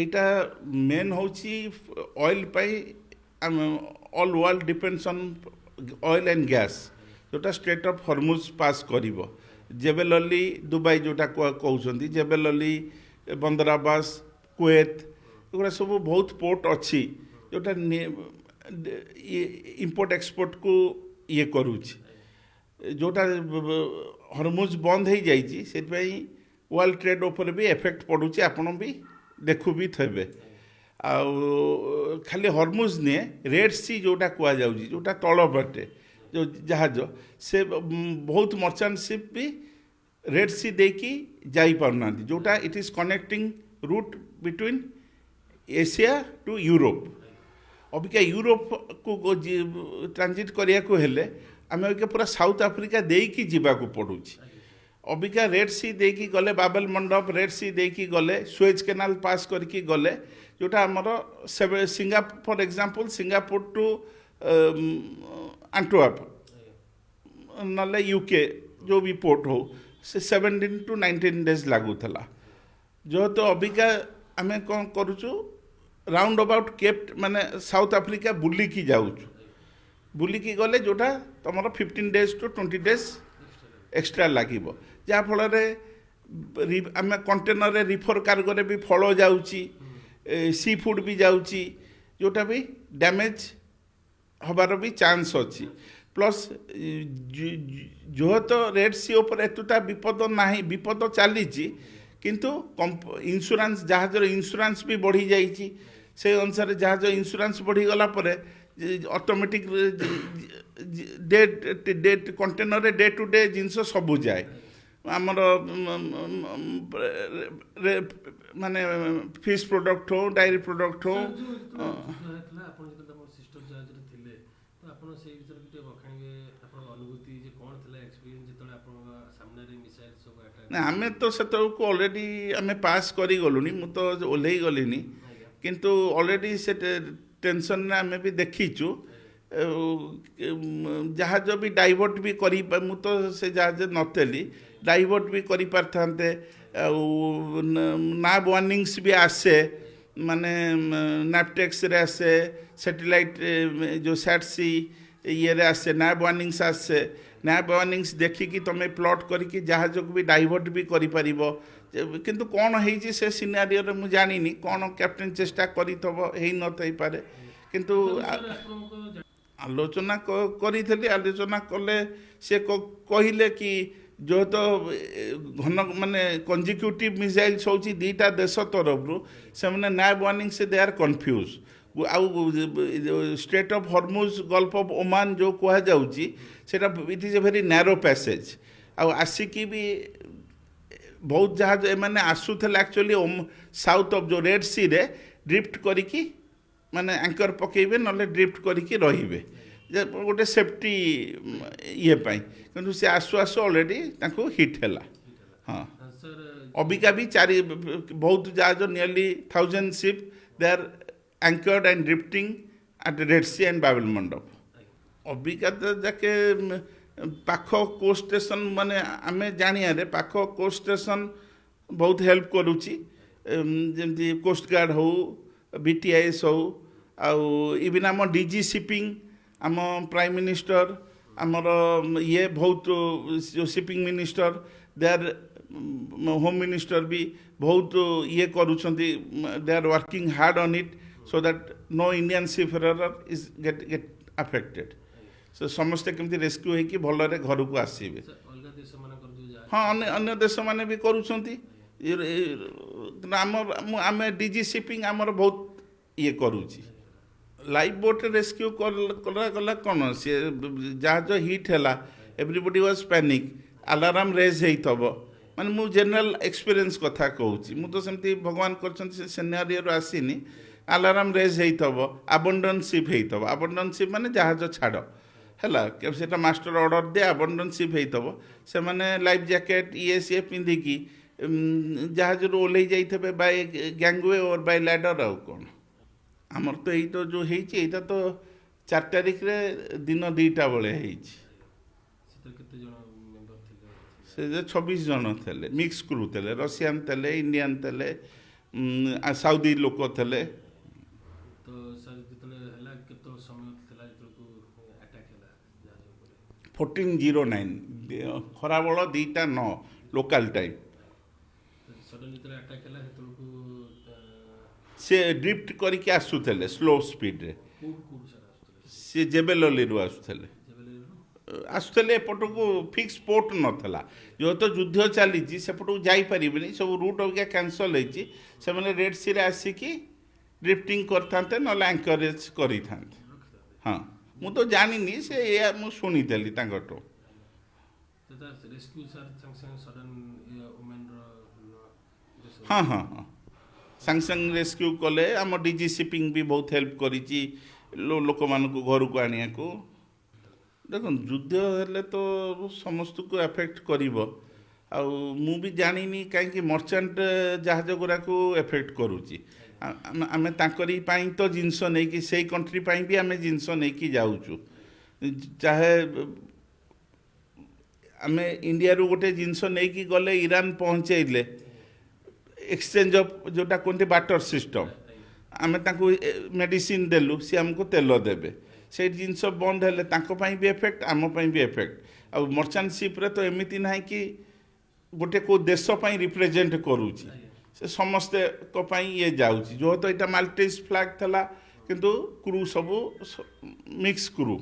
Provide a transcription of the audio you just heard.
এইটা মেନ୍ ହେଉଛି ଅଏଲ୍ ପାଇଁ all world depends on oil and gas ଯେଉଁଟା ଷ୍ଟ୍ରେଟ୍ ଅଫ୍ ହର୍ମୁଜ୍ ପାସ୍ କରିବ। ଜେବେଲ ଅଲି ଦୁବାଇ ଯେଉଁଟା କହୁଛନ୍ତି, ଜେବେଲ ଅଲି, ବନ୍ଦର ଆବାସ, କୁଏତ, ଏଗୁଡ଼ା ସବୁ ବହୁତ ପୋର୍ଟ ଅଛି ଯେଉଁଟା ଇମ୍ପୋର୍ଟ ଏକ୍ସପୋର୍ଟକୁ ଇଏ କରୁଛି। ଯେଉଁଟା ହର୍ମୁଜ୍ ବନ୍ଦ ହେଇଯାଇଛି ସେଥିପାଇଁ ୱାର୍ଲଡ ଟ୍ରେଡ୍ ଉପରେ ବି ଏଫେକ୍ଟ ପଡ଼ୁଛି, ଆପଣ ବି ଦେଖୁ ବି ଥିବେ। ଆଉ ଖାଲି ହର୍ମୁଜ୍ ନୁହେଁ, ରେଡ୍ ସି ଯେଉଁଟା କୁହାଯାଉଛି, ଯେଉଁଟା ତଳ ପଟେ ଯେଉଁ ଜାହାଜ, ସେ ବହୁତ ମର୍ଚାଣ୍ଟ ସିପ୍ ବି ରେଡ୍ ସି ଦେଇକି ଯାଇପାରୁନାହାନ୍ତି, ଯେଉଁଟା it is connecting route between Asia to Europe. ଅବିକା ୟୁରୋପକୁ ଟ୍ରାନଜିଟ୍ କରିବାକୁ ହେଲେ ଆମେ ଅବିକା ପୁରା ସାଉଥ ଆଫ୍ରିକା ଦେଇକି ଯିବାକୁ ପଡ଼ୁଛି। ଅବିକା ରେଡ୍ ସି ଦେଇକି ଗଲେ, ବାବେଲ ମଣ୍ଡପ ରେଡ୍ ସି ଦେଇକି ଗଲେ, ସୁଏଜ୍ କେନାଲ ପାସ୍ କରିକି ଗଲେ, ଯେଉଁଟା ଆମର Singapore for example, Singapore to Antwerp ନହେଲେ ୟୁକେ ଯେଉଁ ବି ପୋର୍ଟ ହଉ, ସେ 17 to 19 days ଲାଗୁଥିଲା। ଯେହେତୁ ଅବିକା ଆମେ କ'ଣ କରୁଛୁ, ରାଉଣ୍ଡ ଅବାଉଟ୍ କେପ୍ଟ ମାନେ ସାଉଥ ଆଫ୍ରିକା ବୁଲିକି ଯାଉଛୁ। ବୁଲିକି ଗଲେ ଯେଉଁଟା ତୁମର 15 days to 20 days ଏକ୍ସଟ୍ରା ଲାଗିବ, ଯାହାଫଳରେ ଆମେ କଣ୍ଟେନରରେ ରିଫର କାର୍ଗୋରେ ବି ଫଳ ଯାଉଛି, ସି ଫୁଡ଼୍ ବି ଯାଉଛି, ଯେଉଁଟା ବି ଡ୍ୟାମେଜ୍ ହେବାର ବି ଚାନ୍ସ ଅଛି। ପ୍ଲସ୍ ଯେହେତୁ ରେଡ୍ ସି ଉପରେ ଏତେଟା ବିପଦ ନାହିଁ, ବିପଦ ଚାଲିଛି, କିନ୍ତୁ ଇନ୍ସୁରାନ୍ସ, ଜାହାଜର ଇନ୍ସୁରାନ୍ସ ବି ବଢ଼ିଯାଇଛି। ସେଇ ଅନୁସାରେ ଜାହାଜ ଇନ୍ସୁରାନ୍ସ ବଢ଼ିଗଲା ପରେ ଅଟୋମେଟିକ୍ ଡେ କଣ୍ଟେନରରେ ଡେ ଟୁ ଡେ ଜିନିଷ ସବୁ ଯାଏ। ଆମର ମାନେ ଫିସ୍ ପ୍ରଡ଼କ୍ଟ ହଉ, ଡାଏରୀ ପ୍ରଡ଼କ୍ଟ ହଉ। ନା, ଆମେ ତ ସେତେବେଳକୁ ଅଲରେଡ଼ି ଆମେ ପାସ୍ କରିଗଲୁଣି, ମୁଁ ତ ଓହ୍ଲେଇ ଗଲିନି, କିନ୍ତୁ ଅଲରେଡ଼ି ସେ ଟେନସନରେ ଆମେ ବି ଦେଖିଛୁ। ଜାହାଜ ବି ଡାଇଭର୍ଟ ବି କରି, ମୁଁ ତ ସେ ଜାହାଜ ନଥିଲି, ଡାଇଭର୍ଟ ବି କରିପାରିଥାନ୍ତେ। ଆଉ ନାଭ୍ ୱାର୍ଣ୍ଣିଂସ୍ ବି ଆସେ, ମାନେ ନାଭଟେକ୍ସରେ ଆସେ, ସେଟେଲାଇଟ୍ ଯେଉଁ ସ୍ୟାଟ୍ସି ଇଏରେ ଆସେ, ନାଭ୍ ୱାର୍ଣ୍ଣିଂସ୍ ଆସେ। ନାଭ୍ ୱାର୍ଣ୍ଣିଂସ୍ ଦେଖିକି ତୁମେ ପ୍ଲଟ୍ କରିକି ଜାହାଜକୁ ବି ଡାଇଭର୍ଟ ବି କରିପାରିବ। କିନ୍ତୁ କ'ଣ ହେଇଛି ସେ ସିନାରିଓରେ ମୁଁ ଜାଣିନି, କ'ଣ କ୍ୟାପ୍ଟେନ୍ ଚେଷ୍ଟା କରିଥିବ, ହେଇନଥାଇପାରେ। କିନ୍ତୁ ଆଲୋଚନା କରିଥିଲି, ଆଲୋଚନା କଲେ ସେ କହିଲେ କି ଯେହେତୁ ଘନ ମାନେ କନଜିକ୍ୟୁଟିଭ୍ ମିସାଇଲ୍ସ ହେଉଛି ଦୁଇଟା ଦେଶ ତରଫରୁ, ସେମାନେ nav warnings they are confused. ଆଉ strait of Hormuz, gulf of Oman ଯେଉଁ କୁହାଯାଉଛି, ସେଇଟା it is a very narrow passage. ଆଉ ଆସିକି ବି ବହୁତ ଜାହାଜ ଏମାନେ ଆସୁଥିଲେ ଆକ୍ଚୁଆଲି ସାଉଥ୍ ଅଫ୍ ଯେଉଁ ରେଡ୍ ସିରେ ଡ୍ରିଫ୍ଟ କରିକି, ମାନେ ଆଙ୍କର ପକାଇବେ ନହେଲେ ଡ୍ରିଫ୍ଟ କରିକି ରହିବେ, ଯେ ଗୋଟେ ସେଫ୍ଟି ଇଏ ପାଇଁ। କିନ୍ତୁ ସେ ଆସୁ ଆସୁ ଅଲରେଡ଼ି ତାଙ୍କୁ ହିଟ୍ ହେଲା। ହଁ, ଅବିକା ବି ବହୁତ ଜାହାଜ, nearly 1000 ship they are anchored and drifting at Red Sea and Bab el Mandeb. ଅବିକା ତ ଯାକେ ପାଖ କୋଷ୍ଟ ଷ୍ଟେସନ, ମାନେ ଆମେ ଜାଣିବାରେ ପାଖ କୋଷ୍ଟ ଷ୍ଟେସନ ବହୁତ ହେଲ୍ପ କରୁଛି। ଯେମିତି କୋଷ୍ଟ ଗାର୍ଡ଼ ହଉ, BTIS ହଉ, ଆଉ ଇଭିନ୍ ଆମ DG ସିପିଂ, ଆମ ପ୍ରାଇମ୍ ମିନିଷ୍ଟର, ଆମର ଇଏ ବହୁତ ଯେଉଁ shipping minister, they are home minister ବି ବହୁତ ଇଏ କରୁଛନ୍ତି। They are working hard on it so that no Indian seafarer is get affected. So ସମସ୍ତେ କେମିତି ରେସ୍କ୍ୟୁ ହେଇକି ଭଲରେ ଘରକୁ ଆସିବେ। ହଁ, ଅନ୍ୟ ଦେଶମାନେ ବି କରୁଛନ୍ତି। ଆମେ DG ସିପିଂ ଆମର ବହୁତ ଇଏ କରୁଛି। ଲାଇଫ୍ ବୋଟ୍ରେ ରେସ୍କ୍ୟୁ କରାଗଲା କ'ଣ, ସିଏ ଜାହାଜ ହିଟ୍ ହେଲା, everybody was panic, alarm raise ହେଇଥିବ। ମାନେ ମୁଁ ଜେନେରାଲ ଏକ୍ସପିରିଏନ୍ସ କଥା କହୁଛି, ମୁଁ ତ ସେମିତି ଭଗବାନ କରିଛନ୍ତି ସେ ସିନାରିଓରୁ ଆସିନି। ଆଲାର୍ମ ରେଜ୍ ହେଇଥିବ, ଆବଣ୍ଡନ୍ ସିପ୍ ହେଇଥିବ। ଆବଣ୍ଡନ୍ ସିପ୍ ମାନେ ଜାହାଜ ଛାଡ଼ ହେଲା, ସେଇଟା ମାଷ୍ଟର ଅର୍ଡ଼ର ଦିଏ। ଆବଣ୍ଡନ୍ ସିପ୍ ହେଇଥିବ, ସେମାନେ ଲାଇଫ୍ ଜ୍ୟାକେଟ୍ ଇଏ ସିଏ ପିନ୍ଧିକି ଜାହାଜରୁ ଓହ୍ଲେଇ ଯାଇଥିବେ ବାଇ ଗ୍ୟାଙ୍ଗୱେ ଓର୍ ବାଇ ଲ୍ୟାଡର। ଆଉ କ'ଣ, ଆମର ତ ଏଇଟା ଯେଉଁ ହେଇଛି, ଏଇଟା ତ 4 ତାରିଖରେ ଦିନ 2ଟା ବେଳେ ହେଇଛି। ସେ 26 ଜଣ ଥିଲେ, ମିକ୍ସ କ୍ରୁ ଥିଲେ, ରଷିଆନ୍ ଥିଲେ, ଇଣ୍ଡିଆନ୍ ଥିଲେ, ସାଉଦି ଲୋକ ଥିଲେ। ତ ସାର୍ ଯେତେବେଳେ ହେଲା କେତେବେଳେ ସମୟ ଥିଲା ଯେତେବେଳକୁ ଆଟାକ୍ ହେଲା ଜାହାଜ ଉପରେ? 1409 ଖରାବେଳ 2:09 ଲୋକାଲ ଟାଇମ୍। ସଡନ୍ ଯେତେବେଳେ ଆଟାକ୍ ହେଲା ସେତେବେଳକୁ ସେ ଡ୍ରିଫ୍ଟ କରିକି ଆସୁଥିଲେ ସ୍ଲୋ ସ୍ପିଡ୍ରେ। କୋଉଠୁ ସାର୍ ଆସୁଥିଲେ? ସେ ଜେବେଲଲିରୁ ଆସୁଥିଲେ। ଆସୁଥିଲେ ଏପଟକୁ ଫିକ୍ସ ପୋର୍ଟ ନଥିଲା, ଯେହେତୁ ଯୁଦ୍ଧ ଚାଲିଛି ସେପଟକୁ ଯାଇପାରିବେନି, ସବୁ ରୁଟ୍ ଅବିକା କ୍ୟାନସଲ୍ ହେଇଛି। ସେମାନେ ରେଡ୍ ସିରେ ଆସିକି ଡ୍ରିଫ୍ଟିଂ କରିଥାନ୍ତେ, ନହେଲେ ଆଙ୍କରେଜ୍ କରିଥାନ୍ତେ। ହଁ, ମୁଁ ତ ଜାଣିନି, ସେ ଏଇଆ ମୁଁ ଶୁଣିଥିଲି ତାଙ୍କଠୁ। ରେସ୍କ୍ୟୁ ସାର୍ ସାଙ୍ଗେ ସାଙ୍ଗେ ସଡନ୍ ଓମେନ୍ର ହଁ ହଁ ହଁ, ସାଙ୍ଗେ ସାଙ୍ଗେ ରେସ୍କ୍ୟୁ କଲେ। ଆମ ଡିଜି ସିପିଂ ବି ବହୁତ ହେଲ୍ପ କରିଛି ଲୋକମାନଙ୍କୁ ଘରକୁ ଆଣିବାକୁ। ଦେଖନ୍ତୁ, ଯୁଦ୍ଧ ହେଲେ ତ ସମସ୍ତଙ୍କୁ ଏଫେକ୍ଟ କରିବ। ଆଉ ମୁଁ ବି ଜାଣିନି କାହିଁକି ମର୍ଚାଣ୍ଟ ଜାହାଜ ଗୁଡ଼ାକୁ ଏଫେକ୍ଟ କରୁଛି। ଆମେ ତାଙ୍କରି ପାଇଁ ତ ଜିନିଷ ନେଇକି, ସେଇ କଣ୍ଟ୍ରି ପାଇଁ ବି ଆମେ ଜିନିଷ ନେଇକି ଯାଉଛୁ। ଚାହେ ଆମେ ଇଣ୍ଡିଆରୁ ଗୋଟେ ଜିନିଷ ନେଇକି ଗଲେ ଇରାନ ପହଞ୍ଚେଇଲେ, ଏକ୍ସଚେଞ୍ଜ ଅଫ୍ ଯେଉଁଟା କୁହନ୍ତି ବାଟର ସିଷ୍ଟମ୍, ଆମେ ତାଙ୍କୁ ମେଡ଼ିସିନ ଦେଲୁ, ସିଏ ଆମକୁ ତେଲ ଦେବେ। ସେଇ ଜିନିଷ ବନ୍ଦ ହେଲେ ତାଙ୍କ ପାଇଁ ବି ଏଫେକ୍ଟ, ଆମ ପାଇଁ ବି ଏଫେକ୍ଟ। ଆଉ ମର୍ଚାଣ୍ଟ ସିପ୍ରେ ତ ଏମିତି ନାହିଁ କି ଗୋଟେ କେଉଁ ଦେଶ ପାଇଁ ରିପ୍ରେଜେଣ୍ଟ କରୁଛି, ସେ ସମସ୍ତଙ୍କ ପାଇଁ ଇଏ ଯାଉଛି। ଯେହେତୁ ଏଇଟା ମାଲ୍ଟିଜ୍ ଫ୍ଲାଗ୍ ଥିଲା, କିନ୍ତୁ କ୍ରୁ ସବୁ ମିକ୍ସ କ୍ରୁ।